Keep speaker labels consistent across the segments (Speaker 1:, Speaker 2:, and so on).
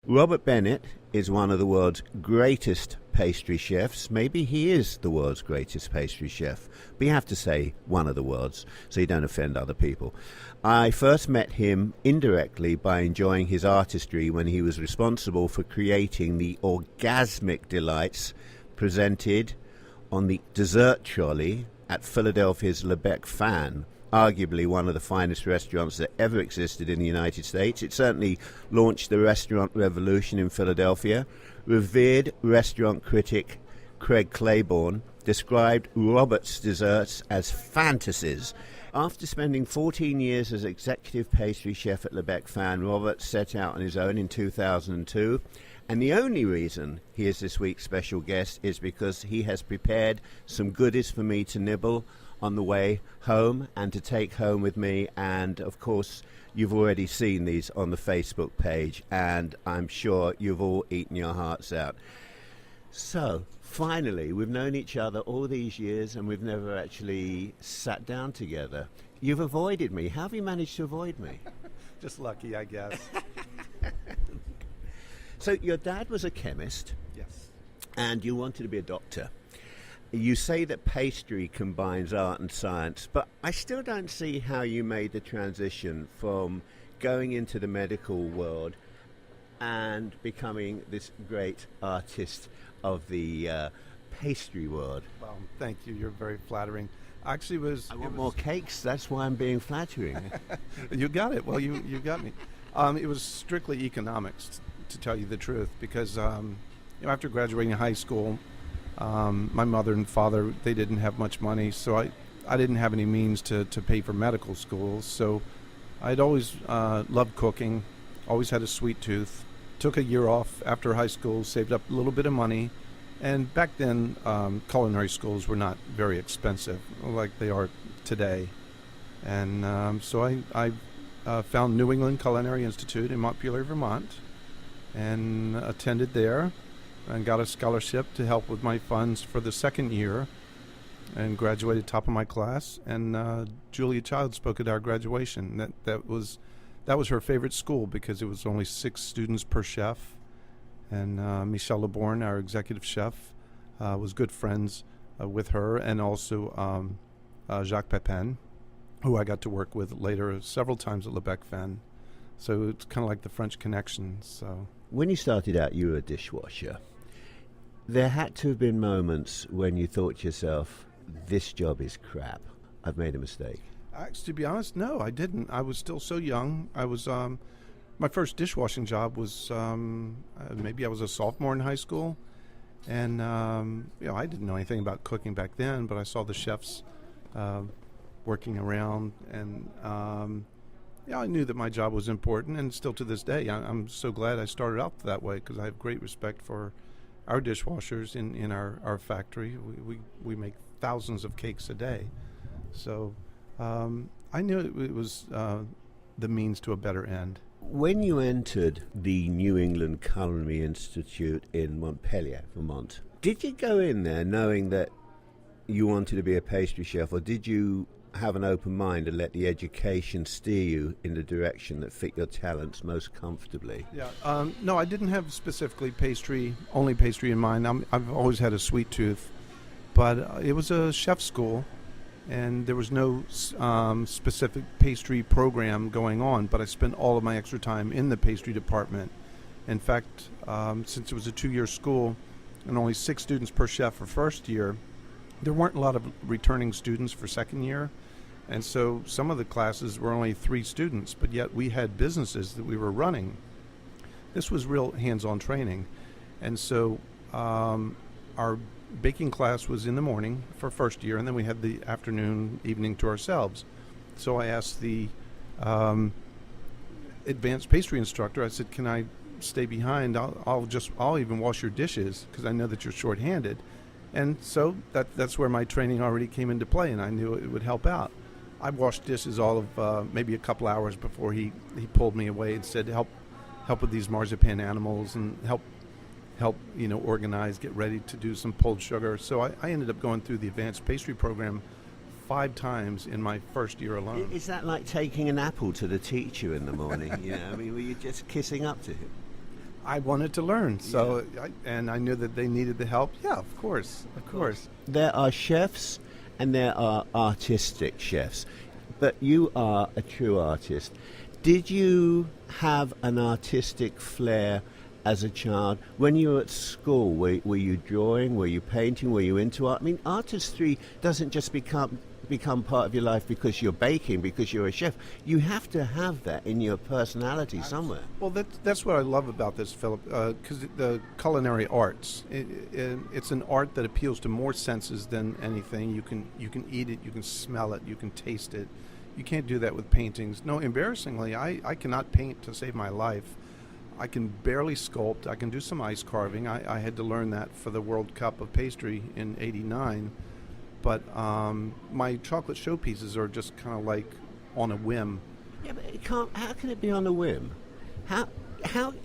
Speaker 1: Robert Bennett is one of the world's greatest pastry chefs. Maybe he is the world's greatest pastry chef, but you have to say one of the world's so you don't offend other people. I first met him indirectly by enjoying his artistry when he was responsible for creating the orgasmic delights presented on the dessert trolley at Philadelphia's Lebec Fan, arguably one of the finest restaurants that ever existed in the United States. It certainly launched the restaurant revolution in Philadelphia. Revered restaurant critic Craig Claiborne described Robert's desserts as fantasies. After spending 14 years as executive pastry chef at Lebec Fan, Robert set out on his own in 2002. And the only reason he is this week's special guest is because he has prepared some goodies for me to nibble on the way home and to take home with me. And of course you've already seen these on the Facebook page, and I'm sure you've all eaten your hearts out. So finally, we've known each other all these years and we've never actually sat down together. You've avoided me. How have you managed to avoid me?
Speaker 2: Just lucky, I guess.
Speaker 1: So your dad was a chemist.
Speaker 2: Yes.
Speaker 1: And you wanted to be a doctor. You say that pastry combines art and science, but I still don't see how you made the transition from going into the medical world and becoming this great artist of the pastry world.
Speaker 2: Well, thank you. You're very flattering. Actually,
Speaker 1: I want more cakes. That's why I'm being flattering.
Speaker 2: You got it. Well, you got me. It was strictly economics, to tell you the truth, because after graduating high school, my mother and father, they didn't have much money, so I didn't have any means to pay for medical school. So I'd always loved cooking, always had a sweet tooth. Took a year off after high school, saved up a little bit of money, and back then culinary schools were not very expensive like they are today. And so I found New England Culinary Institute in Montpelier, Vermont, and attended there and got a scholarship to help with my funds for the second year and graduated top of my class. And Julia Child spoke at our graduation. That was her favorite school because it was only 6 students per chef. And Michel Leborn, our executive chef, was good friends with her, and also Jacques Pepin, who I got to work with later several times at Lebec Fan. So it's kind of like the French connection. So
Speaker 1: when you started out, you were a dishwasher. There had to have been moments when you thought to yourself, this job is crap. I've made a mistake.
Speaker 2: Actually, to be honest, no, I didn't. I was still so young. I was my first dishwashing job was maybe I was a sophomore in high school, and I didn't know anything about cooking back then, but I saw the chefs working around, and I knew that my job was important, and still to this day, I'm so glad I started out that way because I have great respect for our dishwashers in our factory. We make thousands of cakes a day, so I knew it was the means to a better end.
Speaker 1: When you entered the New England Culinary Institute in Montpelier, Vermont, did you go in there knowing that you wanted to be a pastry chef, or did you have an open mind and let the education steer you in the direction that fit your talents most comfortably?
Speaker 2: Yeah, no, I didn't have specifically only pastry in mind. I've always had a sweet tooth, but it was a chef school, and there was no specific pastry program going on, but I spent all of my extra time in the pastry department. In fact, since it was a 2-year school and only 6 students per chef for first year, there weren't a lot of returning students for second year, and so some of the classes were only 3 students, but yet we had businesses that we were running. This was real hands-on training, and so our baking class was in the morning for first year, and then we had the afternoon, evening to ourselves. So I asked the advanced pastry instructor, I said, can I stay behind? I'll even wash your dishes because I know that you're shorthanded. And so that's where my training already came into play, and I knew it would help out. I washed dishes all of maybe a couple hours before he pulled me away and said, help with these marzipan animals and help organize, get ready to do some pulled sugar. So I ended up going through the advanced pastry program 5 times in my first year alone.
Speaker 1: Is that like taking an apple to the teacher in the morning? Were you just kissing up to him?
Speaker 2: I wanted to learn, so and I knew that they needed the help. Yeah, of course.
Speaker 1: There are chefs and there are artistic chefs, but you are a true artist. Did you have an artistic flair as a child? When you were at school, were you drawing, were you painting, were you into art? I mean, artistry doesn't just become part of your life because you're baking, because you're a chef. You have to have that in your personality somewhere.
Speaker 2: Well, that's what I love about this, Philip, because the culinary arts, it's an art that appeals to more senses than anything. You can eat it, you can smell it, you can taste it. You can't do that with paintings. No, embarrassingly, I cannot paint to save my life. I can barely sculpt. I can do some ice carving. I had to learn that for the World Cup of Pastry in '89. But my chocolate showpieces are just kind of like on a whim.
Speaker 1: Yeah, but it can't. How can it be on a whim? How?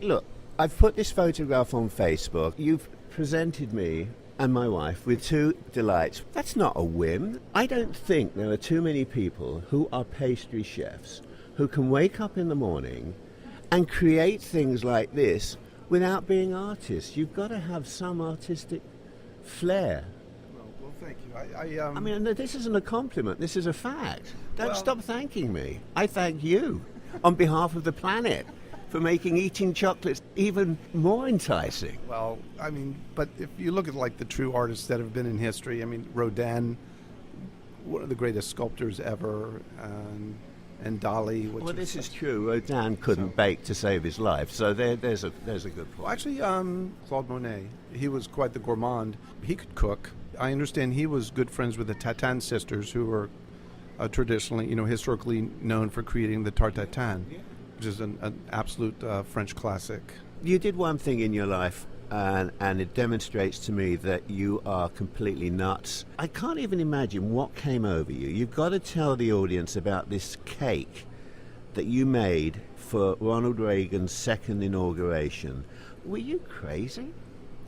Speaker 1: Look, I've put this photograph on Facebook. You've presented me and my wife with two delights. That's not a whim. I don't think there are too many people who are pastry chefs who can wake up in the morning and create things like this without being artists. You've got to have some artistic flair.
Speaker 2: Well, thank you.
Speaker 1: I mean, this isn't a compliment. This is a fact. Don't stop thanking me. I thank you on behalf of the planet for making eating chocolates even more enticing.
Speaker 2: Well, I mean, but if you look at like the true artists that have been in history, I mean, Rodin, one of the greatest sculptors ever, and Dali.
Speaker 1: Well, this is true. Rodin couldn't bake to save his life, so there's a good point.
Speaker 2: Well, actually, Claude Monet, he was quite the gourmand. He could cook. I understand he was good friends with the Tatin sisters, who were traditionally, historically known for creating the tarte tatin, which is an absolute French classic.
Speaker 1: You did one thing in your life, and it demonstrates to me that you are completely nuts. I can't even imagine what came over you. You've got to tell the audience about this cake that you made for Ronald Reagan's second inauguration. Were you crazy?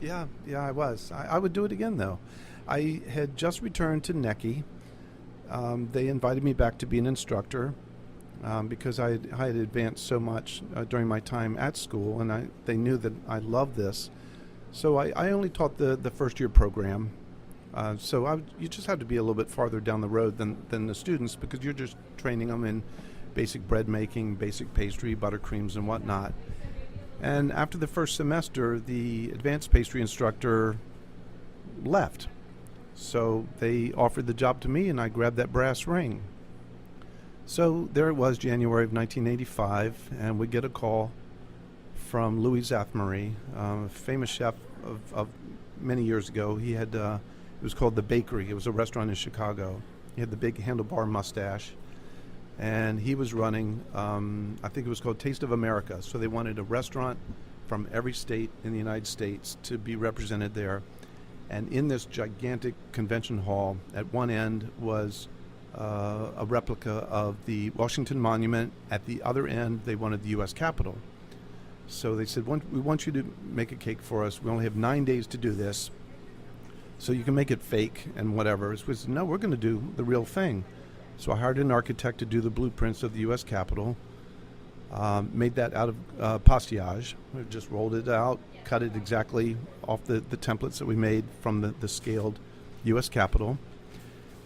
Speaker 2: Yeah, I was. I would do it again, though. I had just returned to NECI. They invited me back to be an instructor because I had advanced so much during my time at school, and they knew that I loved this. So I only taught the first year program. You just have to be a little bit farther down the road than the students, because you're just training them in basic bread making, basic pastry, buttercreams, and whatnot. And after the first semester, the advanced pastry instructor left. So they offered the job to me, and I grabbed that brass ring. So there it was, January of 1985, and we get a call from Louis Zathmary, a famous chef of many years ago. He had, it was called The Bakery. It was a restaurant in Chicago. He had the big handlebar mustache, and he was running, I think it was called Taste of America. So they wanted a restaurant from every state in the United States to be represented there. And in this gigantic convention hall, at one end was a replica of the Washington Monument. At the other end, they wanted the U.S. Capitol. So they said, we want you to make a cake for us. We only have 9 days to do this. So you can make it fake and whatever. So we said, no, we're going to do the real thing. So I hired an architect to do the blueprints of the U.S. Capitol. Made that out of pastillage. We just rolled it out, cut it exactly off the templates that we made from the scaled U.S. Capitol.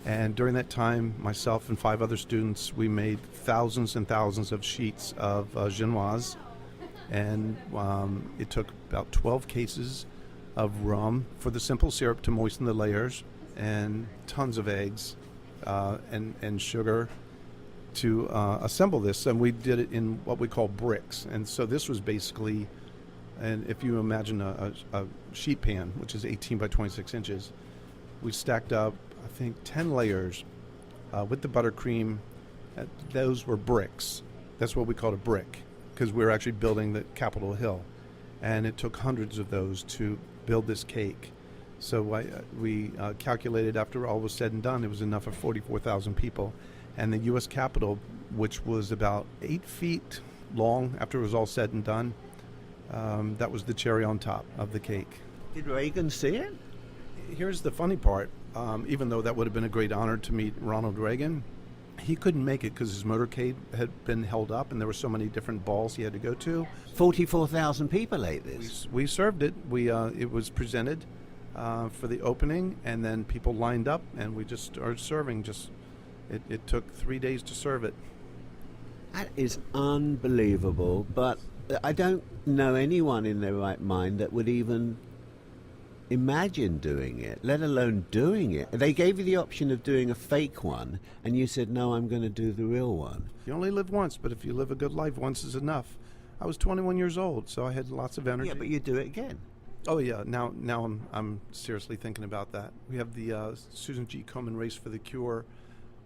Speaker 2: And during that time, myself and 5 other students, we made thousands and thousands of sheets of genoise. And it took about 12 cases of rum for the simple syrup to moisten the layers, and tons of eggs and sugar to assemble this. And we did it in what we call bricks. And so this was basically, and if you imagine a sheet pan, which is 18 by 26 inches, we stacked up, I think, 10 layers with the buttercream. Those were bricks. That's what we called a brick, because we were actually building the Capitol Hill. And it took hundreds of those to build this cake. So we calculated, after all was said and done, it was enough for 44,000 people. And the U.S. Capitol, which was about 8 feet long after it was all said and done, that was the cherry on top of the cake.
Speaker 1: Did Reagan see it?
Speaker 2: Here's the funny part. Even though that would have been a great honor to meet Ronald Reagan, He couldn't make it because his motorcade had been held up, and there were so many different balls he had to go to.
Speaker 1: 44,000 people ate this.
Speaker 2: We served it. It was presented for the opening, and then people lined up, and we just started serving. It took 3 days to serve it.
Speaker 1: That is unbelievable, but I don't know anyone in their right mind that would even imagine doing it, let alone doing it. They gave you the option of doing a fake one, and you said, no, I'm going to do the real one.
Speaker 2: You only live once, but if you live a good life, once is enough. I was 21 years old, so I had lots of energy.
Speaker 1: Yeah, but you do it again.
Speaker 2: Oh yeah, now I'm seriously thinking about that. We have the Susan G. Komen Race for the Cure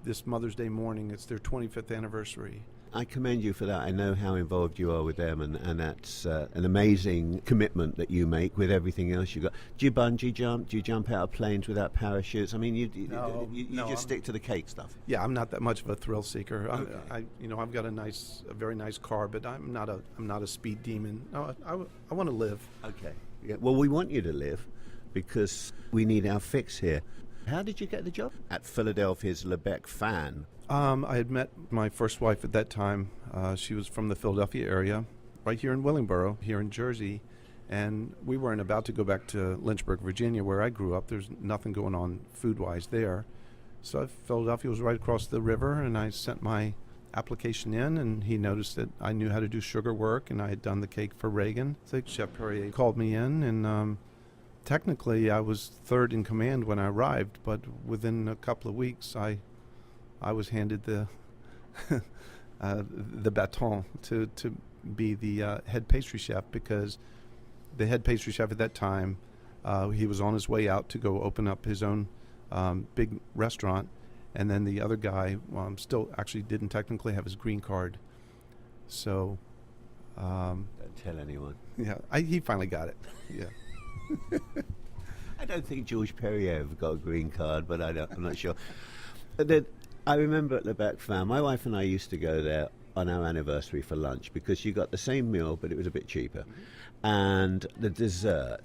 Speaker 2: this Mother's Day morning. It's their 25th anniversary.
Speaker 1: I commend you for that. I know how involved you are with them, and that's an amazing commitment that you make with everything else you got. Do you bungee jump? Do you jump out of planes without parachutes? I mean, you just stick to the cake stuff.
Speaker 2: Yeah, I'm not that much of a thrill seeker.
Speaker 1: Okay.
Speaker 2: I've got a very nice car, but I'm not a speed demon. No, I want to live.
Speaker 1: Okay. Yeah. Well, we want you to live because we need our fix here. How did you get the job at Philadelphia's Lebec Fan?
Speaker 2: I had met my first wife at that time. She was from the Philadelphia area, right here in Willingboro, here in Jersey. And we weren't about to go back to Lynchburg, Virginia, where I grew up. There's nothing going on food-wise there. So Philadelphia was right across the river, and I sent my application in, and he noticed that I knew how to do sugar work, and I had done the cake for Reagan. So Chef Perrier called me in, and technically I was third in command when I arrived, but within a couple of weeks I was handed the the baton to be the head pastry chef, because the head pastry chef at that time, he was on his way out to go open up his own big restaurant, and then the other guy still actually didn't technically have his green card. So
Speaker 1: don't tell anyone.
Speaker 2: Yeah, he finally got it. Yeah.
Speaker 1: I don't think George Perrier ever got a green card, but I'm not sure. I remember at Lebec Fan, my wife and I used to go there on our anniversary for lunch because you got the same meal, but it was a bit cheaper. Mm-hmm. And the dessert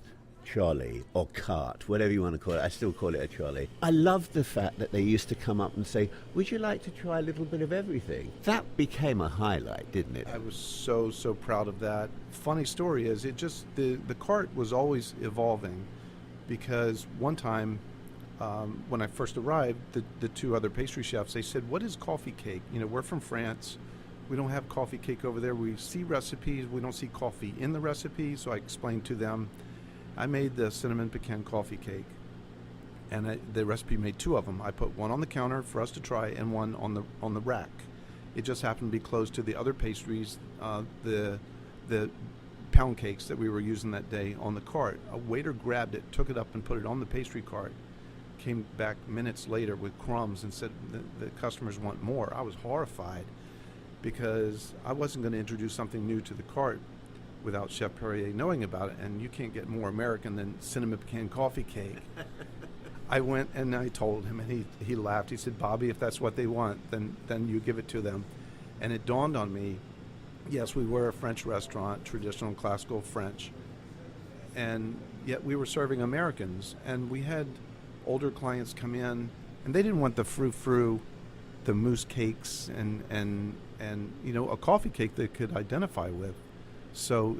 Speaker 1: trolley or cart, whatever you want to call it, I still call it a trolley. I love the fact that they used to come up and say, would you like to try a little bit of everything? That became a highlight, didn't it?
Speaker 2: I was so proud of that. Funny story is, the cart was always evolving, because one time when I first arrived, the two other pastry chefs, they said, what is coffee cake? You know, we're from France. We don't have coffee cake over there. We see recipes. We don't see coffee in the recipe. So I explained to them. I made the cinnamon pecan coffee cake, and the recipe made two of them. I put one on the counter for us to try and one on the rack. It just happened to be close to the other pastries, the pound cakes that we were using that day on the cart. A waiter grabbed it, took it up, and put it on the pastry cart. Came back minutes later with crumbs and said the customers want more. I was horrified, because I wasn't going to introduce something new to the cart without Chef Perrier knowing about it, and you can't get more American than cinnamon pecan coffee cake. I went and I told him, and he laughed. He said, Bobby, if that's what they want, then you give it to them. And it dawned on me, yes, we were a French restaurant, traditional classical French, and yet we were serving Americans, and we had older clients come in, and they didn't want the frou-frou, the mousse cakes, and you know, a coffee cake they could identify with. So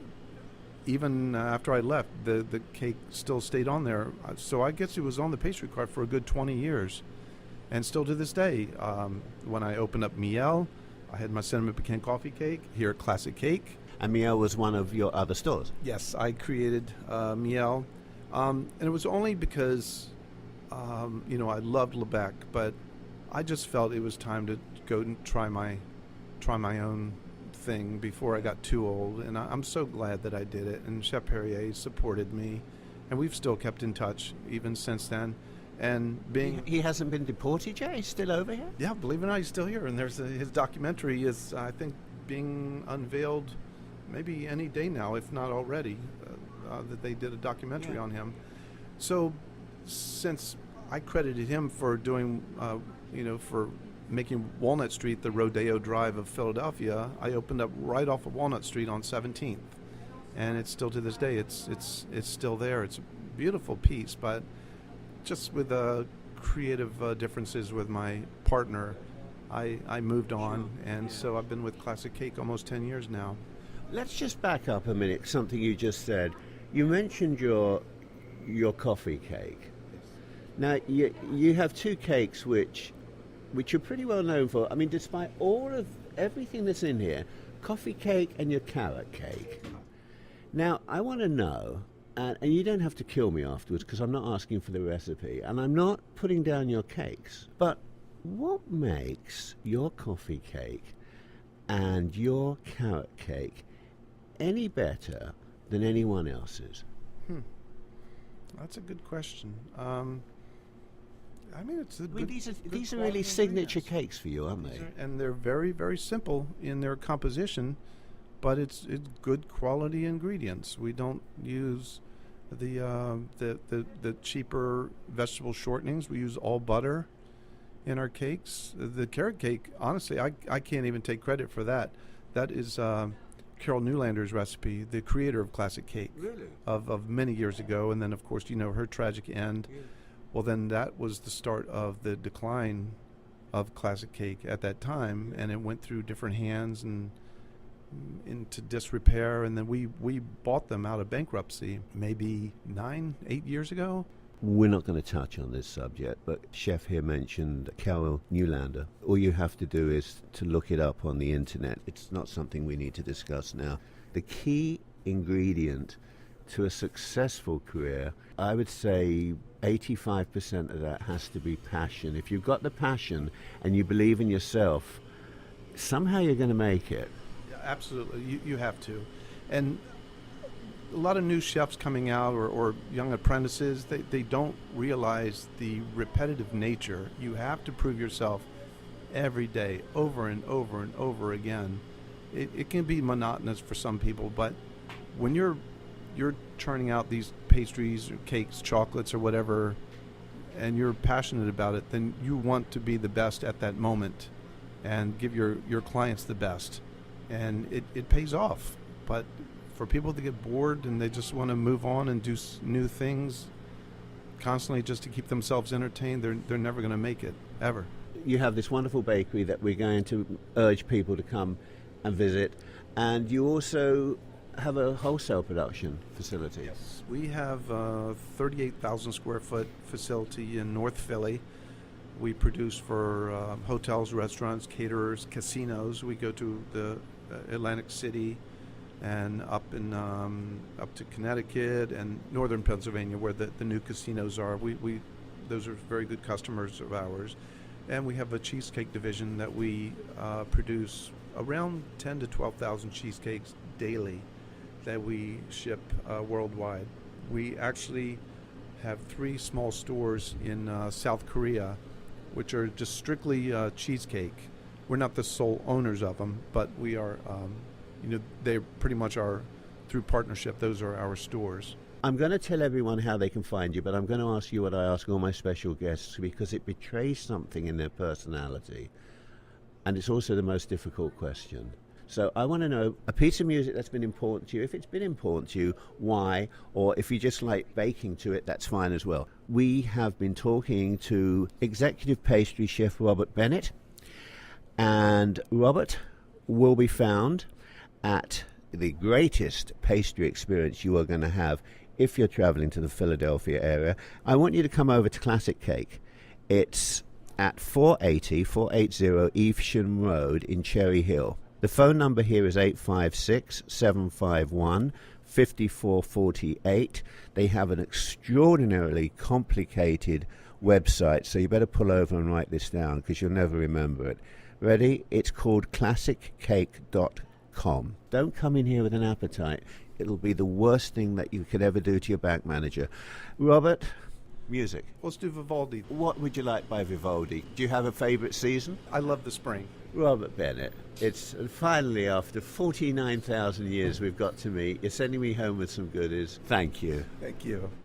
Speaker 2: even after I left, the cake still stayed on there. So I guess it was on the pastry cart for a good 20 years. And still to this day, when I opened up Miel, I had my cinnamon pecan coffee cake here at Classic Cake.
Speaker 1: And Miel was one of your other stores?
Speaker 2: Yes, I created Miel. And it was only because, you know, I loved Lebec, but I just felt it was time to go and try my own thing before I got too old, and I'm so glad that I did it. And Chef Perrier supported me, and we've still kept in touch even since then. And
Speaker 1: he hasn't been deported yet? He's still over here?
Speaker 2: Yeah, believe it or not, he's still here. And his documentary is, I think, being unveiled maybe any day now, if not already. That they did a documentary on him. So since I credited him for doing, you know, for making Walnut Street the Rodeo Drive of Philadelphia, I opened up right off of Walnut Street on 17th, and it's still to this day. It's still there. It's a beautiful piece, but just with creative differences with my partner, I moved on, and so I've been with Classic Cake almost 10 years now.
Speaker 1: Let's just back up a minute. Something you just said. You mentioned your coffee cake. Now you have two cakes which you're pretty well known for. I mean, despite all of everything that's in here, coffee cake and your carrot cake. Now I want to know, and you don't have to kill me afterwards because I'm not asking for the recipe, and I'm not putting down your cakes. But what makes your coffee cake and your carrot cake any better than anyone else's?
Speaker 2: That's a good question. I mean,
Speaker 1: These are really signature cakes for you, aren't they?
Speaker 2: And they're very, very simple in their composition, but it's good quality ingredients. We don't use the cheaper vegetable shortenings. We use all butter in our cakes. The carrot cake, honestly, I can't even take credit for that. That is Carol Newlander's recipe, the creator of Classic Cake,
Speaker 1: Really?
Speaker 2: of many years ago. And then, of course, her tragic end.
Speaker 1: Yeah.
Speaker 2: Well, then that was the start of the decline of Classic Cake at that time, and it went through different hands and into disrepair, and then we bought them out of bankruptcy maybe 8 years ago.
Speaker 1: We're not going to touch on this subject, but Chef here mentioned Carol Newlander. All you have to do is to look it up on the internet. It's not something we need to discuss now. The key ingredient to a successful career, I would say 85% of that has to be passion. If you've got the passion and you believe in yourself, somehow you're going to make it.
Speaker 2: Yeah, absolutely. You have to. And a lot of new chefs coming out or young apprentices, they don't realize the repetitive nature. You have to prove yourself every day, over and over and over again. It can be monotonous for some people, but when you're churning out these pastries or cakes, chocolates or whatever, and you're passionate about it, then you want to be the best at that moment and give your clients the best. And it pays off. But for people to get bored and they just want to move on and do new things constantly just to keep themselves entertained, they're never going to make it, ever.
Speaker 1: You have this wonderful bakery that we're going to urge people to come and visit, and you also have a wholesale production facility.
Speaker 2: Yes, we have a 38,000 square foot facility in North Philly. We produce for hotels, restaurants, caterers, casinos. We go to the Atlantic City and up to Connecticut and northern Pennsylvania, where the new casinos are. We those are very good customers of ours. And we have a cheesecake division that we produce around 10 to 12,000 cheesecakes daily that we ship worldwide. We actually have 3 small stores in South Korea, which are just strictly cheesecake. We're not the sole owners of them, but we are, they pretty much are, through partnership, those are our stores.
Speaker 1: I'm going to tell everyone how they can find you, but I'm going to ask you what I ask all my special guests because it betrays something in their personality. And it's also the most difficult question. So I want to know a piece of music that's been important to you. If it's been important to you, why? Or if you just like baking to it, that's fine as well. We have been talking to executive pastry chef Robert Bennett. And Robert will be found at the greatest pastry experience you are going to have if you're traveling to the Philadelphia area. I want you to come over to Classic Cake. It's at 480 Evesham Road in Cherry Hill. The phone number here is 856-751-5448. They have an extraordinarily complicated website, so you better pull over and write this down because you'll never remember it. Ready? It's called classiccake.com. Don't come in here with an appetite. It'll be the worst thing that you could ever do to your bank manager. Robert, music.
Speaker 2: Let's do Vivaldi.
Speaker 1: What would you like by Vivaldi? Do you have a favourite season?
Speaker 2: I love the spring.
Speaker 1: Robert Bennett, it's finally after 49,000 years we've got to meet. You're sending me home with some goodies. Thank you.
Speaker 2: Thank you.